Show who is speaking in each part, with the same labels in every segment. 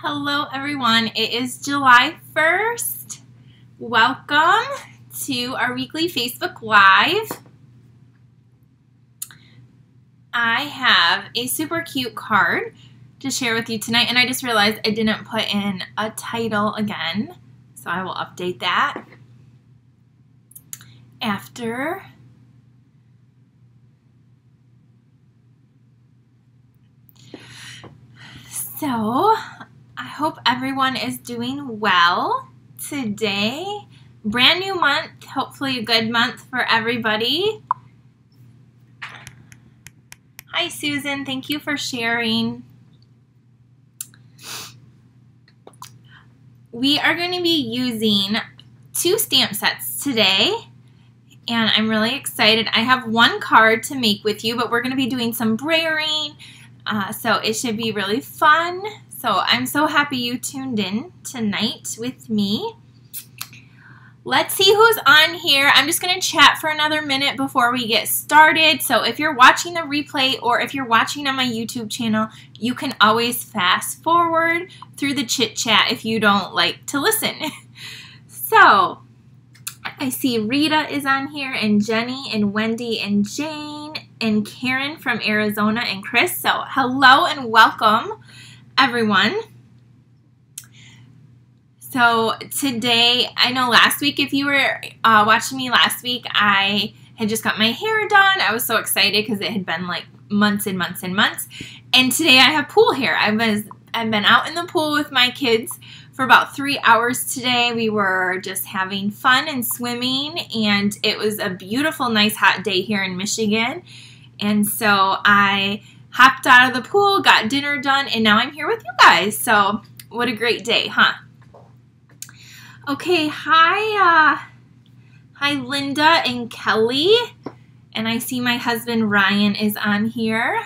Speaker 1: Hello everyone, it is July 1st. Welcome to our weekly Facebook Live. I have a super cute card to share with you tonight, and I just realized I didn't put in a title again, so I will update that after. So, I hope everyone is doing well today. Brand new month, hopefully a good month for everybody. Hi Susan, thank you for sharing. We are going to be using 2 stamp sets today, and I'm really excited. I have 1 card to make with you, but we're going to be doing some brayering, so it should be really fun. So I'm so happy you tuned in tonight with me. Let's see who's on here. I'm just going to chat for another minute before we get started. So if you're watching the replay or if you're watching on my YouTube channel, you can always fast forward through the chit chat if you don't like to listen. So I see Rita is on here, and Jenny and Wendy and Jane and Karen from Arizona and Chris. So hello and welcome everyone. So today, I know last week, if you were watching me last week, I had just got my hair done. I was so excited because it had been like months and months and months. And today I have pool hair. I've been out in the pool with my kids for about 3 hours today. We were just having fun and swimming, and it was a beautiful, nice hot day here in Michigan. And so I hopped out of the pool, got dinner done, and now I'm here with you guys. So what a great day, huh? Okay, hi Linda and Kelly. And I see my husband Ryan is on here.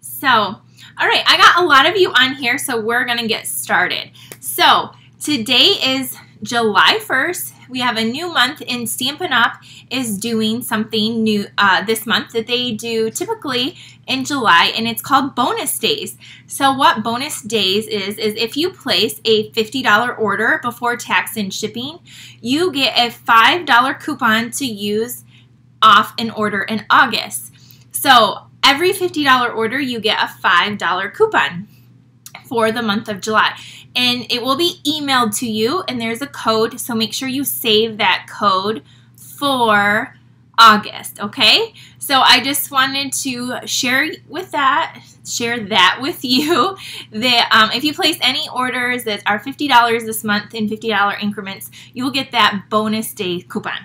Speaker 1: So, all right, I got a lot of you on here, so we're going to get started. So today is July 1st. We have a new month, and Stampin' Up is doing something new this month that they do typically in July, and it's called bonus days. So what bonus days is if you place a $50 order before tax and shipping, you get a $5 coupon to use off an order in August. So every $50 order, you get a $5 coupon for the month of July. And it will be emailed to you, and there's a code, so make sure you save that code for August, okay? So I just wanted to share that with you, that if you place any orders that are $50 this month in $50 increments, you will get that bonus day coupon.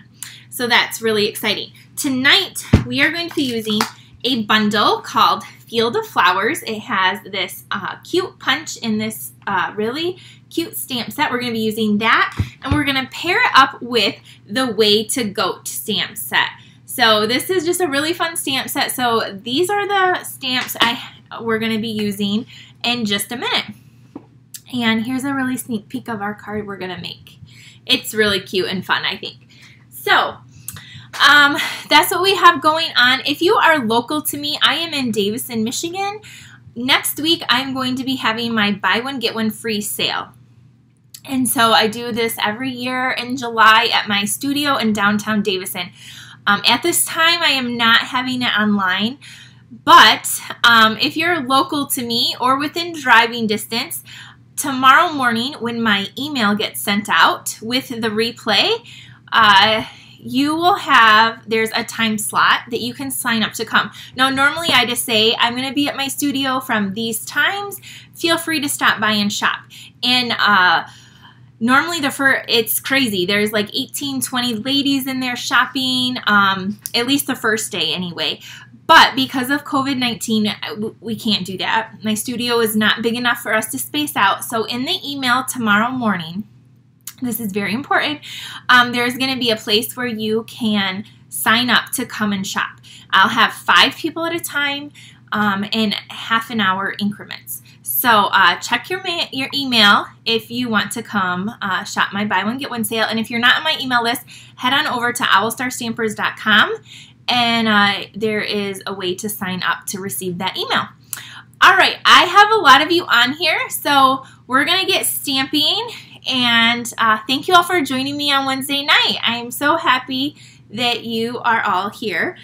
Speaker 1: So that's really exciting. Tonight, we are going to be using a bundle called Field of Flowers. It has this cute punch in this really cute stamp set. We're going to be using that, and we're going to pair it up with the Way to Goat stamp set. So this is just a really fun stamp set. So these are the stamps we're going to be using in just a minute. And here's a really sneak peek of our card we're going to make. It's really cute and fun, I think. So that's what we have going on. If you are local to me, I am in Davison, Michigan. Next week, I'm going to be having my buy one, get one free sale. And so I do this every year in July at my studio in downtown Davison. At this time, I am not having it online, but if you're local to me or within driving distance, tomorrow morning when my email gets sent out with the replay, you will have, there's a time slot that you can sign up to come. Now, normally I just say, I'm going to be at my studio from these times. Feel free to stop by and shop. And normally it's crazy. There's like 18, 20 ladies in there shopping, at least the first day anyway. But because of COVID-19, we can't do that. My studio is not big enough for us to space out. So in the email tomorrow morning, this is very important, there's going to be a place where you can sign up to come and shop. I'll have 5 people at a time in half-an-hour increments. So check your email if you want to come shop my buy one, get one sale. And if you're not on my email list, head on over to owlstarstampers.com, and there is a way to sign up to receive that email. All right, I have a lot of you on here, so we're going to get stamping, and thank you all for joining me on Wednesday night. I'm so happy that you are all here.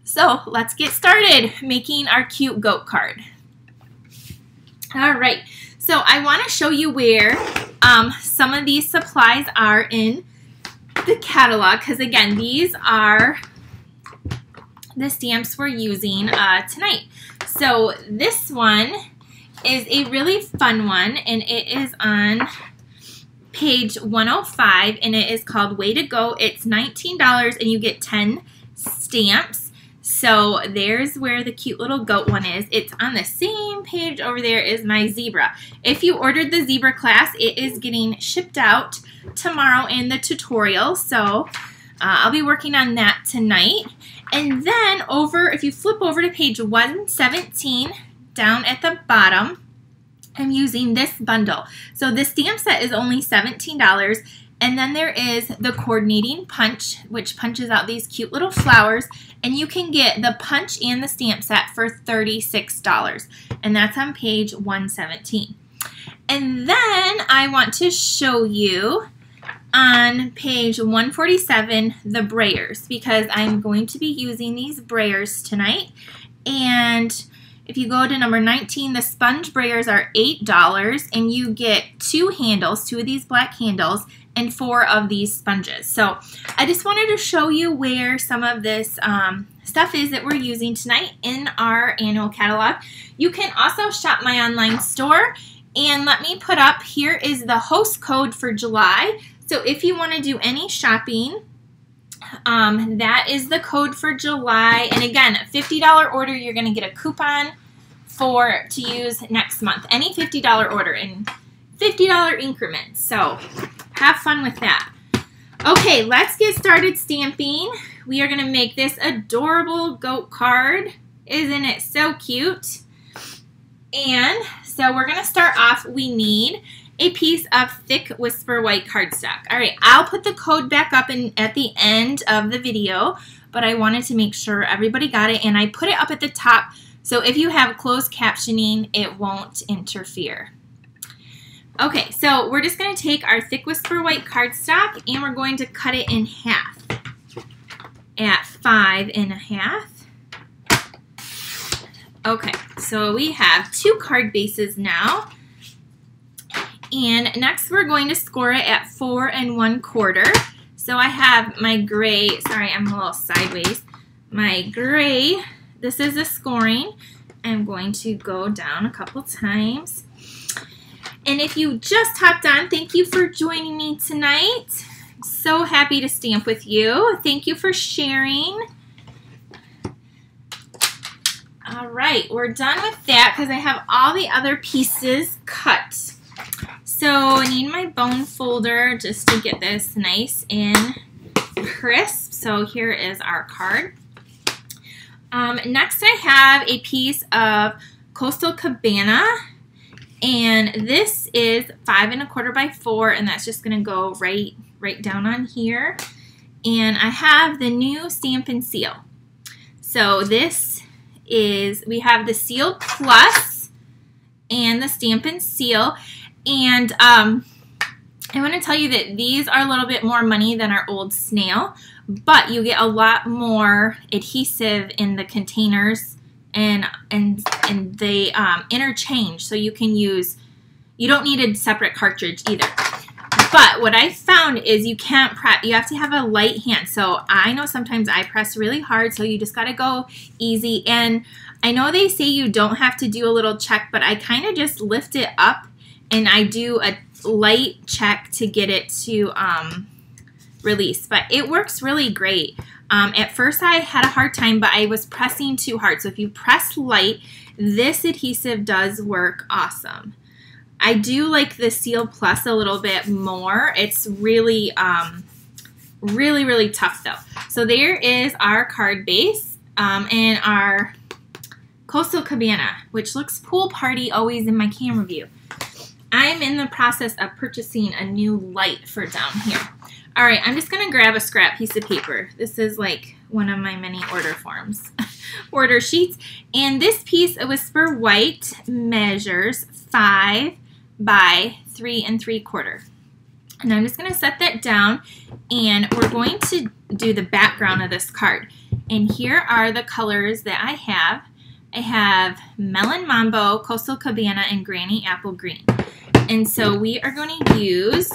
Speaker 1: So let's get started making our cute goat card. All right, so I want to show you where some of these supplies are in the catalog, because again, these are the stamps we're using tonight. So this one is a really fun one, and it is on page 105, and it is called Way to Go. It's $19 and you get 10 stamps. So there's where the cute little goat one is. It's on the same page over there as my zebra. If you ordered the zebra class, it is getting shipped out tomorrow in the tutorial. So I'll be working on that tonight. And then if you flip over to page 117, down at the bottom, I'm using this bundle. So the stamp set is only $17, and then there is the coordinating punch, which punches out these cute little flowers, and you can get the punch and the stamp set for $36, and that's on page 117. And then I want to show you on page 147 the Brayers, because I'm going to be using these Brayers tonight. And if you go to number 19, the Sponge Brayers are $8, and you get 2 handles, 2 of these black handles, and 4 of these sponges. So I just wanted to show you where some of this stuff is that we're using tonight in our annual catalog. You can also shop my online store, and let me put up, here is the host code for July. So if you want to do any shopping, that is the code for July. And again, a $50 order, you're going to get a coupon to use next month. Any $50 order in $50 increments. So have fun with that. Okay, let's get started stamping. We are going to make this adorable goat card. Isn't it so cute? And so we're going to start off. We need a piece of thick Whisper white cardstock. All right, I'll put the code back up at the end of the video, but I wanted to make sure everybody got it, and I put it up at the top, so if you have closed captioning, it won't interfere. Okay, so we're just going to take our thick Whisper white cardstock, and we're going to cut it in half at 5 1/2. Okay, so we have 2 card bases now. And next we're going to score it at 4 1/4. So I have my gray, sorry, I'm a little sideways. My gray, this is the scoring. I'm going to go down a couple times. And if you just hopped on, thank you for joining me tonight. I'm so happy to stamp with you. Thank you for sharing. All right, we're done with that because I have all the other pieces cut. So I need my bone folder just to get this nice and crisp. So here is our card. Next I have a piece of Coastal Cabana, and this is 5 1/4 by 4, and that's just going to go right down on here. And I have the new Stampin' Seal. So this is, we have the Seal Plus and the Stampin' Seal. And I want to tell you that these are a little bit more money than our old snail, but you get a lot more adhesive in the containers, and they interchange, so you can use, you don't need a separate cartridge either. But what I found is you can't press, you have to have a light hand. So I know sometimes I press really hard, so you just got to go easy. And I know they say you don't have to do a little check, but I kind of just lift it up and I do a light check to get it to release. But it works really great. At first I had a hard time, but I was pressing too hard. So if you press light, this adhesive does work awesome. I do like the Seal Plus a little bit more. It's really, really tough though. So there is our card base and our Coastal Cabana, which looks pool party always in my camera view. I'm in the process of purchasing a new light for down here. All right, I'm just gonna grab a scrap piece of paper. This is like one of my many order forms, order sheets. And this piece of Whisper White measures 5 by 3 3/4. And I'm just going to set that down, and we're going to do the background of this card. And here are the colors that I have. I have Melon Mambo, Coastal Cabana, and Granny Apple Green. And so we are going to use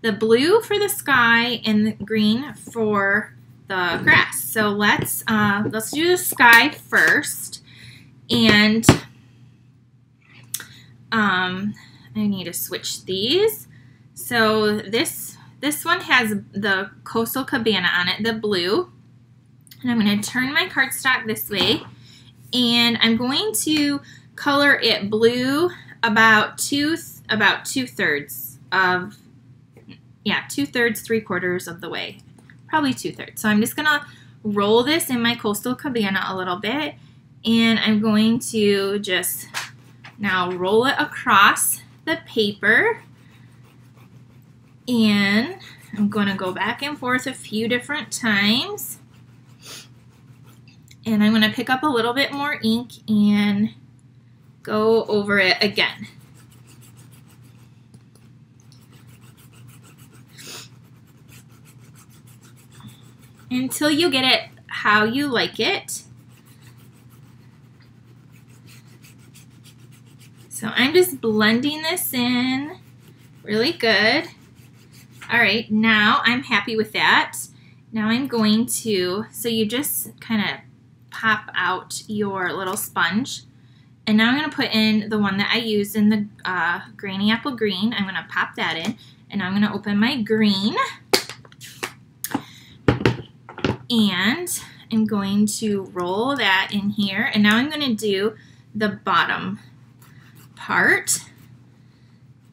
Speaker 1: the blue for the sky and the green for the grass. So let's do the sky first. And I need to switch these. So this one has the Coastal Cabana on it, the blue. And I'm going to turn my cardstock this way, and I'm going to color it blue about two thirds, 3/4 of the way, probably 2/3. So I'm just going to roll this in my Coastal Cabana a little bit, and I'm going to just now roll it across the paper. And I'm going to go back and forth a few different times. And I'm going to pick up a little bit more ink and go over it again. Until you get it how you like it. So I'm just blending this in really good. All right, now I'm happy with that. Now I'm going to, so you just kind of pop out your little sponge. And now I'm going to put in the one that I used in the Granny Apple Green. I'm going to pop that in. And I'm going to open my green. And I'm going to roll that in here. And now I'm going to do the bottom part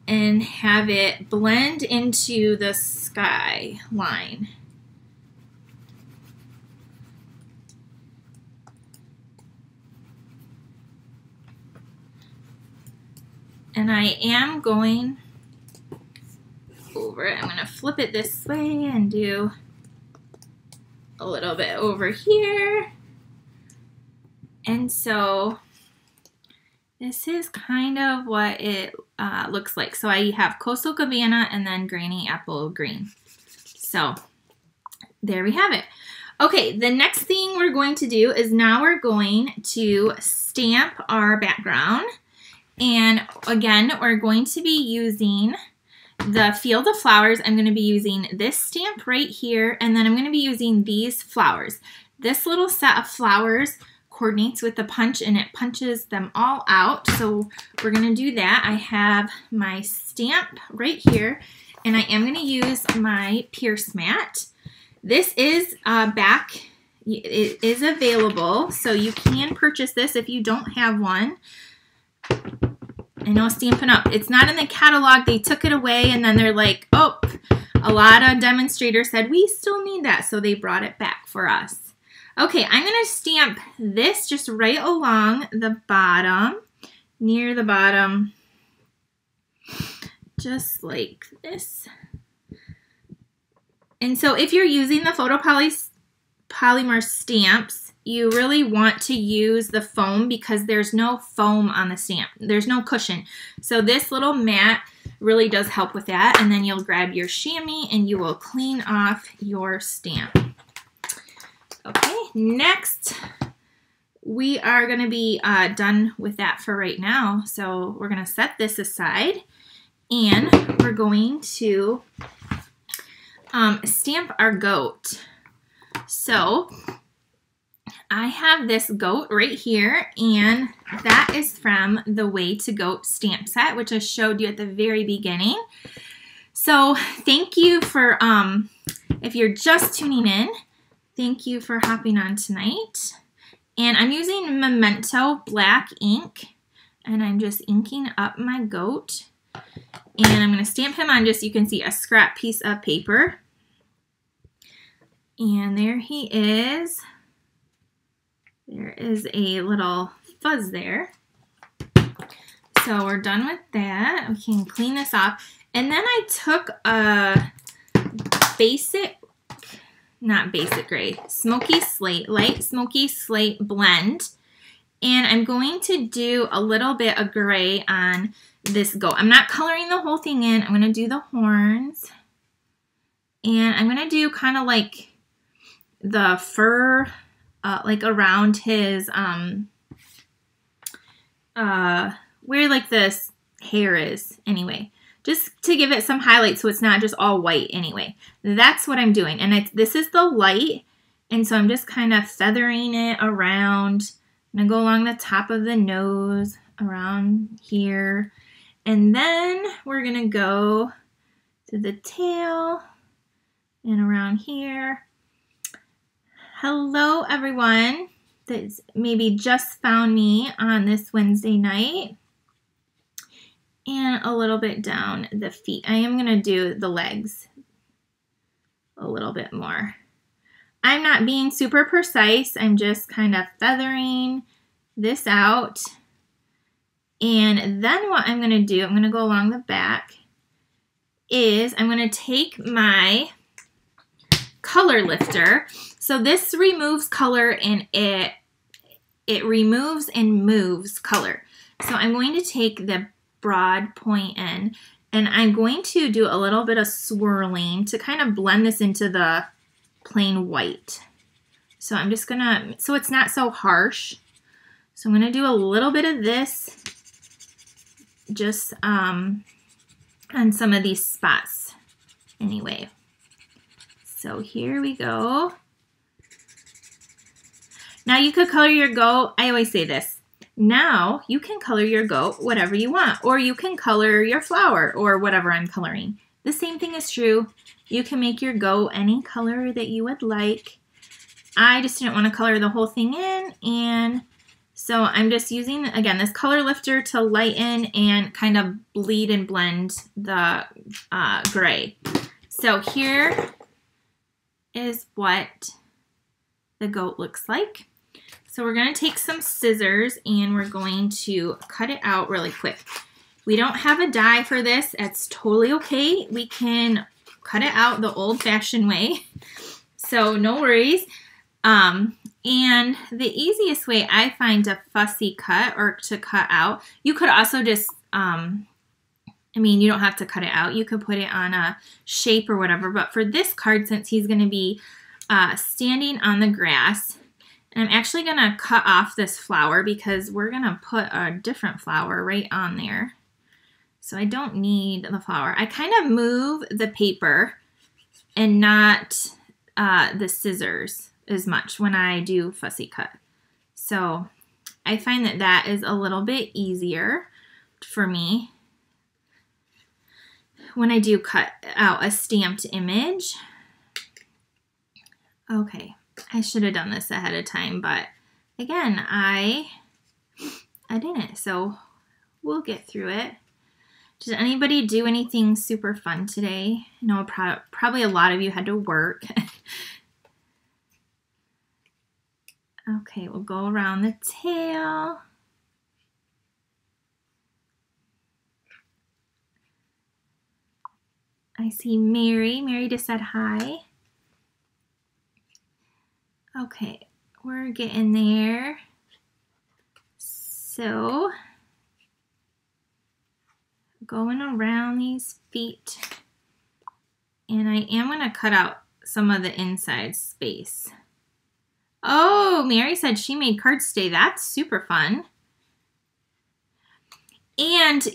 Speaker 1: and have it blend into the sky line. And I am going over it. I'm going to flip it this way and do a little bit over here. And so this is kind of what it looks like. So I have Coastal Cabana and then Granny Apple Green. So there we have it. Okay, the next thing we're going to do is now we're going to stamp our background. And again, we're going to be using the Field of Flowers. I'm going to be using this stamp right here, and then I'm going to be using these flowers. This little set of flowers coordinates with the punch, and it punches them all out. So we're going to do that. I have my stamp right here, and I am going to use my Pierce mat. This is it is available, so you can purchase this if you don't have one. I know Stampin' Up, it's not in the catalog. They took it away, and then they're like, oh, a lot of demonstrators said we still need that, so they brought it back for us. Okay, I'm going to stamp this just right along the bottom, near the bottom, just like this. And so if you're using the photopolymer stamps, you really want to use the foam because there's no foam on the stamp. There's no cushion. So this little mat really does help with that. And then you'll grab your chamois and you will clean off your stamp. Okay, next we are going to be done with that for right now. So we're going to set this aside and we're going to stamp our goat. So I have this goat right here, and that is from the Way to Goat stamp set, which I showed you at the very beginning. So thank you for, if you're just tuning in, thank you for hopping on tonight. And I'm using Memento black ink, and I'm just inking up my goat. And I'm going to stamp him on just, you can see, a scrap piece of paper. And there he is. There is a little fuzz there. So we're done with that. We can clean this off. And then I took a not basic gray, smoky slate, light smoky slate blend. And I'm going to do a little bit of gray on this goat. I'm not coloring the whole thing in. I'm going to do the horns. And I'm going to do kind of like the fur, like around his, where like this hair is anyway. Just to give it some highlight so it's not just all white anyway. That's what I'm doing. And this is the light. And so I'm just kind of feathering it around. I'm going to go along the top of the nose, around here. And then we're going to go to the tail and around here. Hello, everyone that's maybe just found me on this Wednesday night. And a little bit down the feet. I am going to do the legs a little bit more. I'm not being super precise. I'm just kind of feathering this out. And then what I'm going to do, I'm going to go along the back, is I'm going to take my color lifter. So this removes color and it removes and moves color. So I'm going to take the broad point end and I'm going to do a little bit of swirling to kind of blend this into the plain white. So I'm just gonna, so it's not so harsh. So I'm gonna do a little bit of this just on some of these spots anyway. So here we go. Now you could color your goat, I always say this, now you can color your goat whatever you want, or you can color your flower or whatever I'm coloring. The same thing is true. You can make your goat any color that you would like. I just didn't want to color the whole thing in, and so I'm just using, again, this color lifter to lighten and kind of bleed and blend the gray. So here is what the goat looks like. So we're going to take some scissors and we're going to cut it out really quick. We don't have a die for this. It's totally okay. We can cut it out the old-fashioned way. So no worries. And the easiest way I find to fussy cut or to cut out, you could also just, I mean, you don't have to cut it out. You could put it on a shape or whatever. But for this card, since he's going to be standing on the grass, and I'm actually going to cut off this flower because we're going to put a different flower right on there. So I don't need the flower. I kind of move the paper and not the scissors as much when I do fussy cut. So I find that that is a little bit easier for me when I do cut out a stamped image. Okay, I should have done this ahead of time, but again, I didn't, so we'll get through it. Did anybody do anything super fun today? I know probably a lot of you had to work. Okay, we'll go around the tail. I see Mary. Mary just said hi. Okay, we're getting there. So, going around these feet. And I am going to cut out some of the inside space. Oh, Mary said she made cards today. That's super fun. And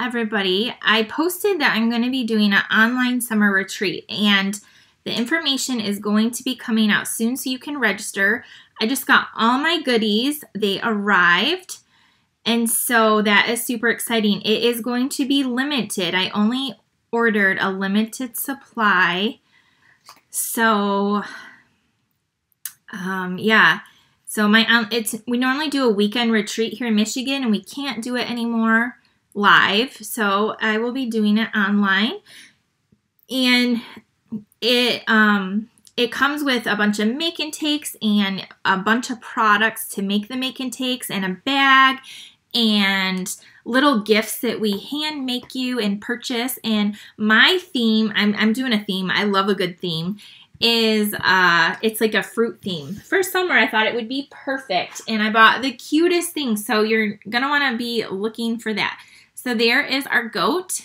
Speaker 1: everybody, I posted that I'm going to be doing an online summer retreat, and the information is going to be coming out soon, so you can register. I just got all my goodies. They arrived, and so that is super exciting. It is going to be limited. I only ordered a limited supply. So yeah, so we normally do a weekend retreat here in Michigan, and we can't do it anymore live, so I will be doing it online. And it comes with a bunch of make and takes and a bunch of products to make the make and takes, and a bag and little gifts that we hand make you and purchase. And my theme, I'm doing a theme. I love a good theme. is, it's like a fruit theme. For summer, I thought it would be perfect, and I bought the cutest thing, so you're going to want to be looking for that. So there is our goat,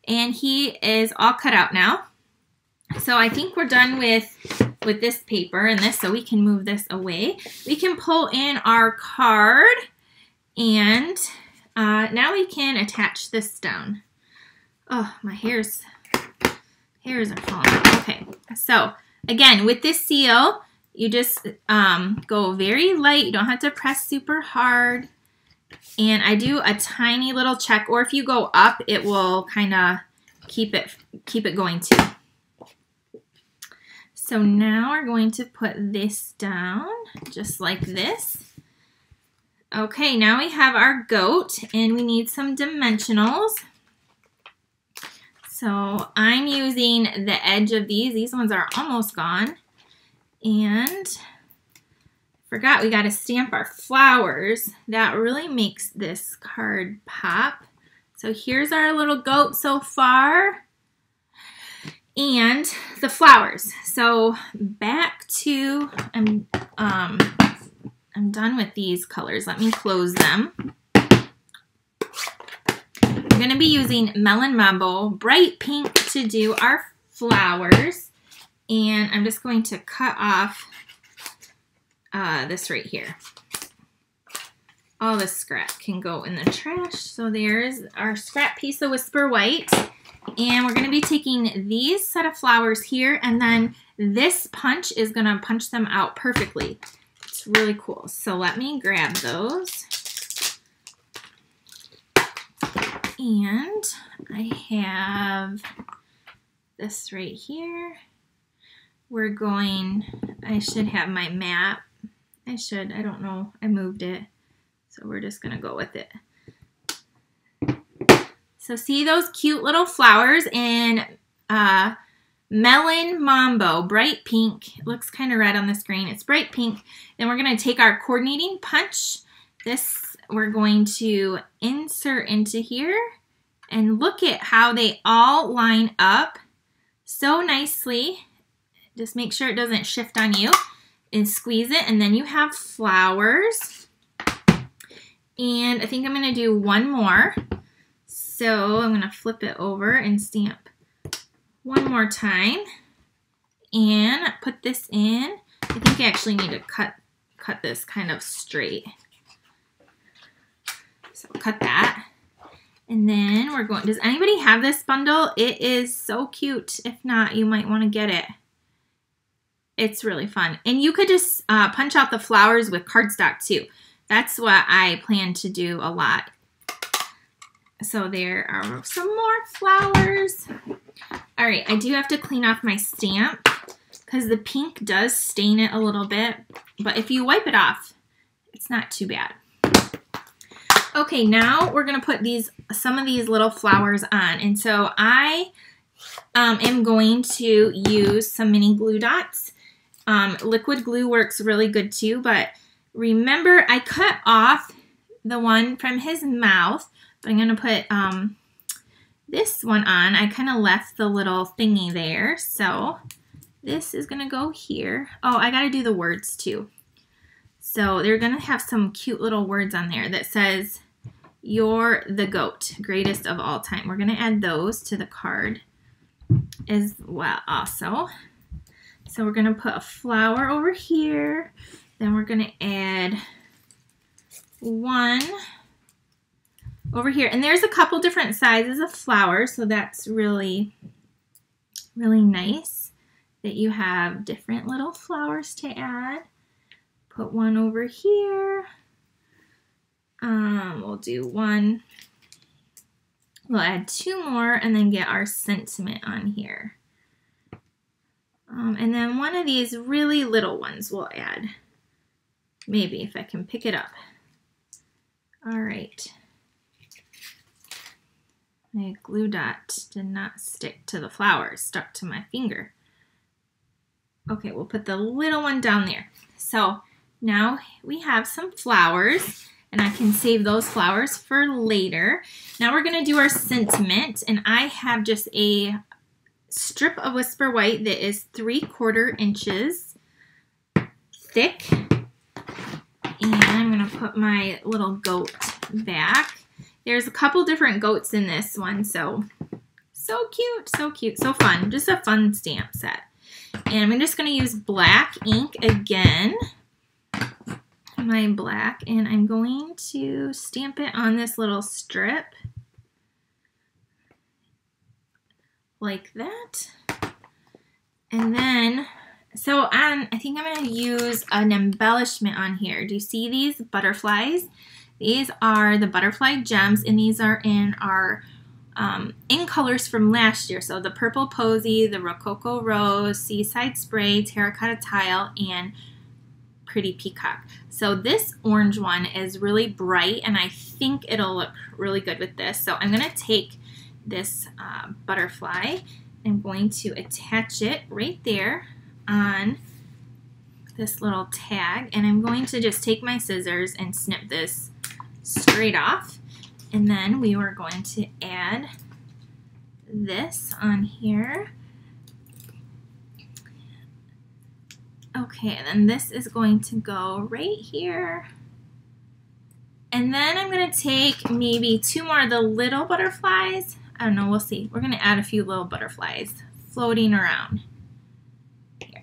Speaker 1: and he is all cut out now. So I think we're done with this paper and this, so we can move this away. We can pull in our card, and now we can attach this down. Oh, my hairs are falling. Okay, so again, with this seal, you just go very light. You don't have to press super hard. And I do a tiny little check, or if you go up, it will kind of keep it going too. So now we're going to put this down just like this. Okay, now we have our goat, and we need some dimensionals. So I'm using the edge of these. These ones are almost gone. And forgot we got to stamp our flowers. That really makes this card pop. So here's our little goat so far. And the flowers. So back to, I'm done with these colors. Let me close them. We're going to be using Melon Mambo Bright Pink to do our flowers. And I'm just going to cut off this right here. All the scrap can go in the trash. So there's our scrap piece of Whisper White. And we're going to be taking these set of flowers here, and then this punch is going to punch them out perfectly. It's really cool. So let me grab those. And I have this right here. I should have my map. I don't know, I moved it. So we're just gonna go with it. So see those cute little flowers in Melon Mambo, bright pink. It looks kind of red on the screen. It's bright pink. Then we're gonna take our coordinating punch. This we're going to insert into here, and look at how they all line up so nicely. Just make sure it doesn't shift on you, and squeeze it, and then you have flowers. And I think I'm going to do one more. So I'm going to flip it over and stamp one more time and put this in. I think I actually need to cut this kind of straight. So cut that. And then we're going, does anybody have this bundle? It is so cute. If not, you might want to get it. It's really fun. And you could just punch out the flowers with cardstock too. That's what I plan to do a lot. So there are some more flowers. All right, I do have to clean off my stamp because the pink does stain it a little bit. But if you wipe it off, it's not too bad. Okay, now we're gonna put some of these little flowers on. And so I am going to use some mini glue dots. Liquid glue works really good too, but remember I cut off the one from his mouth, but I'm gonna put this one on. I kind of left the little thingy there, so this is gonna go here. Oh, I gotta do the words too. So they're gonna have some cute little words on there that says, "You're the goat, greatest of all time." We're gonna add those to the card as well also. So we're gonna put a flower over here. Then we're gonna add one over here. And there's a couple different sizes of flowers, so that's really, really nice that you have different little flowers to add. Put one over here. We'll do one. We'll add two more and then get our sentiment on here. And then one of these really little ones we'll add. Maybe if I can pick it up. All right. My glue dot did not stick to the flowers, stuck to my finger. Okay, we'll put the little one down there. So now we have some flowers, and I can save those flowers for later. Now we're gonna do our sentiment, and I have just a strip of Whisper White that is 3/4 inches thick. And I'm going to put my little goat back. There's a couple different goats in this one, so cute, so cute, so fun. Just a fun stamp set. And I'm just going to use black ink again. My black, and I'm going to stamp it on this little strip like that. And then, I think I'm going to use an embellishment on here. Do you see these butterflies? These are the butterfly gems, and these are in our in colors from last year. So the Purple Posy, the Rococo Rose, Seaside Spray, Terracotta Tile, and Pretty Peacock. So this orange one is really bright, and I think it'll look really good with this. So I'm going to take this butterfly. I'm going to attach it right there on this little tag, and I'm going to just take my scissors and snip this straight off. And then we are going to add this on here. Okay, and then this is going to go right here. And then I'm going to take maybe 2 more of the little butterflies. I don't know, we'll see. We're going to add a few little butterflies floating around. Here.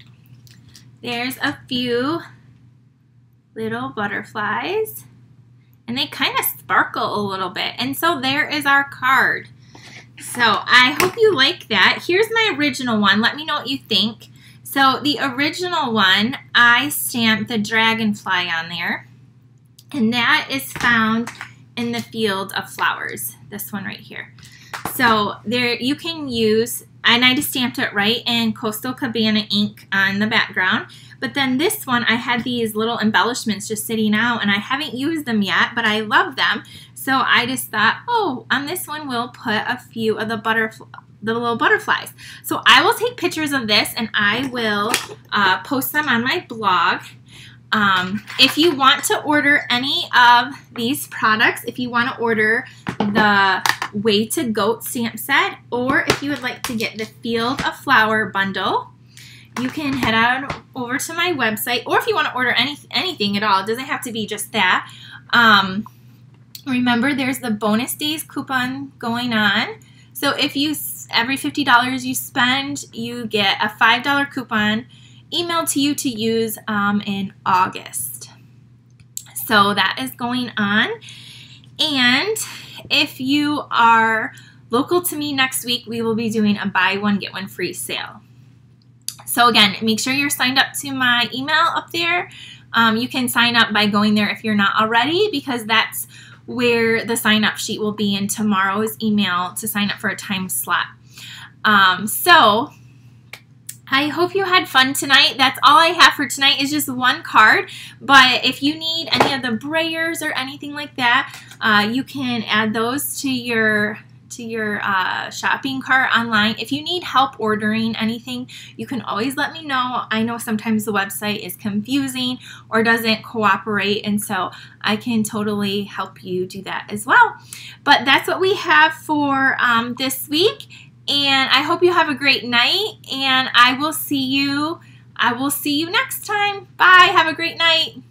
Speaker 1: There's a few little butterflies. And they kind of sparkle a little bit. And so there is our card. So I hope you like that. Here's my original one. Let me know what you think. So the original one, I stamped the dragonfly on there. And that is found in the field of flowers. This one right here. So there you can use, and I just stamped it right in Coastal Cabana ink on the background. But then this one, I had these little embellishments just sitting out, and I haven't used them yet, but I love them. So I just thought, oh, on this one, we'll put a few of the little butterflies. So I will take pictures of this, and I will post them on my blog. If you want to order any of these products, if you want to order the Way to Goat stamp set, or if you would like to get the Field of Flower bundle, you can head on over to my website, or if you want to order anything at all, it doesn't have to be just that. Remember, there's the bonus days coupon going on. So if you, every $50 you spend, you get a $5 coupon emailed to you to use in August. So that is going on. And if you are local to me next week, we will be doing a buy one, get one free sale. So again, make sure you're signed up to my email up there. You can sign up by going there if you're not already, because that's where the sign up sheet will be in tomorrow's email to sign up for a time slot. So I hope you had fun tonight. That's all I have for tonight is just one card. But if you need any of the Brayers or anything like that, you can add those to your shopping cart online. If you need help ordering anything, you can always let me know. I know sometimes the website is confusing or doesn't cooperate, and so I can totally help you do that as well. But that's what we have for this week, and I hope you have a great night, and I will see you next time. Bye. Have a great night.